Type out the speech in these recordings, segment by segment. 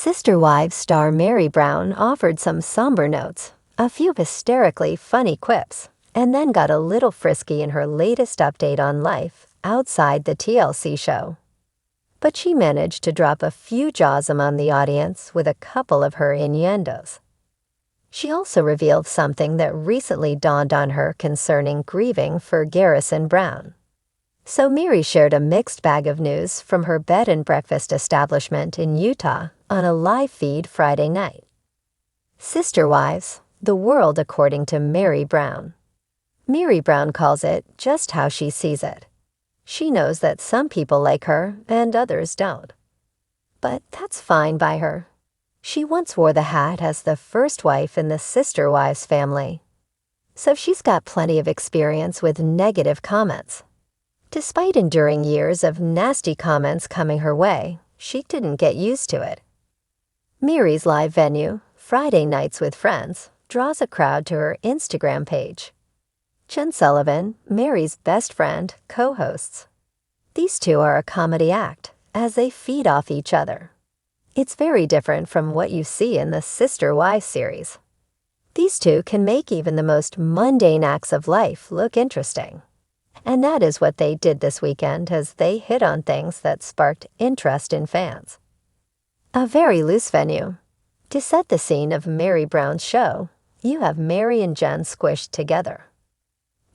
Sister Wives star Meri Brown offered some somber notes, a few hysterically funny quips, and then got a little frisky in her latest update on life outside the TLC show. But she managed to drop a few jaws among the audience with a couple of her innuendos. She also revealed something that recently dawned on her concerning grieving for Robyn Brown. So Meri shared a mixed bag of news from her bed and breakfast establishment in Utah on a live feed Friday night. Sister Wives, the world according to Meri Brown. Meri Brown calls it just how she sees it. She knows that some people like her and others don't. But that's fine by her. She once wore the hat as the first wife in the Sister Wives family. So she's got plenty of experience with negative comments. Despite enduring years of nasty comments coming her way, she didn't get used to it. Meri's live venue, Friday Nights with Friends, draws a crowd to her Instagram page. Jen Sullivan, Meri's best friend, co-hosts. These two are a comedy act, as they feed off each other. It's very different from what you see in the Sister Wives series. These two can make even the most mundane acts of life look interesting. And that is what they did this weekend as they hit on things that sparked interest in fans. A very loose venue. To set the scene of Meri Brown's show, you have Meri and Jen squished together.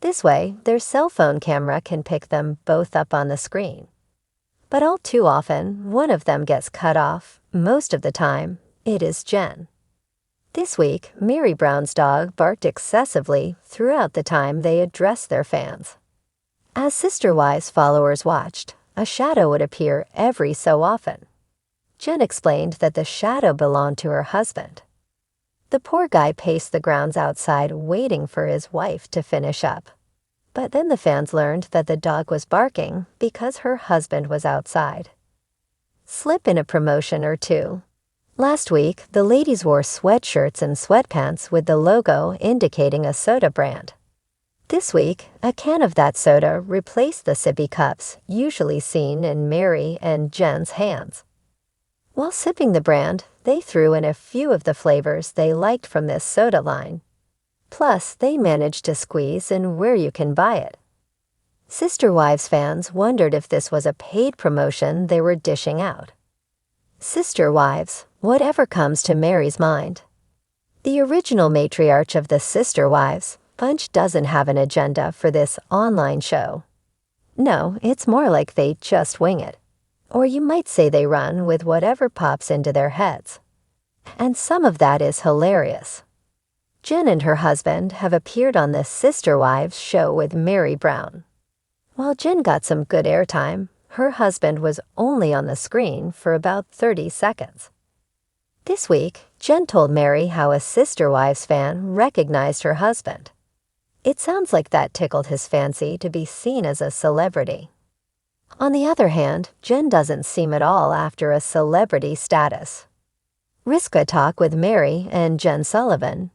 This way, their cell phone camera can pick them both up on the screen. But all too often, one of them gets cut off. Most of the time, it is Jen. This week, Meri Brown's dog barked excessively throughout the time they addressed their fans. As Sister Wives followers watched, a shadow would appear every so often. Jen explained that the shadow belonged to her husband. The poor guy paced the grounds outside waiting for his wife to finish up. But then the fans learned that the dog was barking because her husband was outside. Slip in a promotion or two. Last week, the ladies wore sweatshirts and sweatpants with the logo indicating a soda brand. This week, a can of that soda replaced the sippy cups usually seen in Meri and Jen's hands. While sipping the brand, they threw in a few of the flavors they liked from this soda line. Plus, they managed to squeeze in where you can buy it. Sister Wives fans wondered if this was a paid promotion they were dishing out. Sister Wives, whatever comes to Meri's mind. The original matriarch of the Sister Wives, Bunch doesn't have an agenda for this online show. No, it's more like they just wing it. Or you might say they run with whatever pops into their heads. And some of that is hilarious. Jen and her husband have appeared on the Sister Wives show with Meri Brown. While Jen got some good airtime, her husband was only on the screen for about 30 seconds. This week, Jen told Meri how a Sister Wives fan recognized her husband. It sounds like that tickled his fancy to be seen as a celebrity. On the other hand, Jen doesn't seem at all after a celebrity status. Riska talk with Meri and Jen Sullivan.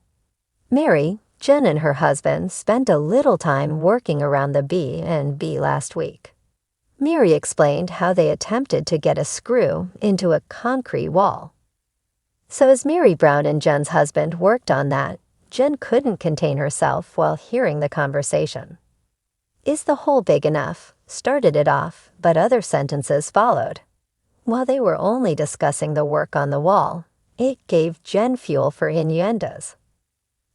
Meri, Jen and her husband spent a little time working around the B&B last week. Meri explained how they attempted to get a screw into a concrete wall. So as Meri Brown and Jen's husband worked on that, Jen couldn't contain herself while hearing the conversation. Is the hole big enough? Started it off, but other sentences followed. While they were only discussing the work on the wall, it gave Jen fuel for innuendos.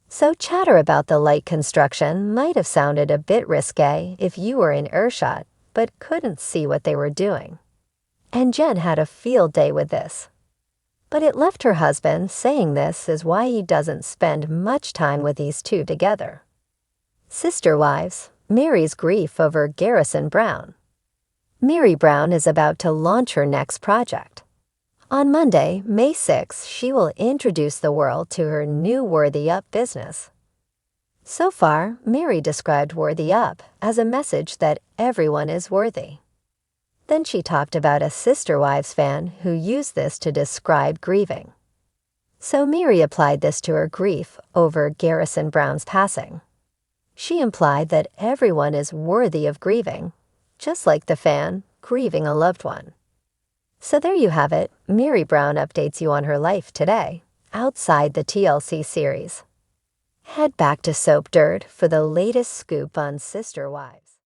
So chatter about the light construction might have sounded a bit risque if you were in earshot, but couldn't see what they were doing. And Jen had a field day with this. But it left her husband saying this is why he doesn't spend much time with these two together. Sister Wives, Meri's grief over Robyn Brown. Meri Brown is about to launch her next project. On Monday, May 6, she will introduce the world to her new Worthy Up business. So far, Meri described Worthy Up as a message that everyone is worthy. Then she talked about a Sister Wives fan who used this to describe grieving. So Meri applied this to her grief over Robyn Brown's passing. She implied that everyone is worthy of grieving, just like the fan grieving a loved one. So there you have it. Meri Brown updates you on her life today, outside the TLC series. Head back to Soap Dirt for the latest scoop on Sister Wives.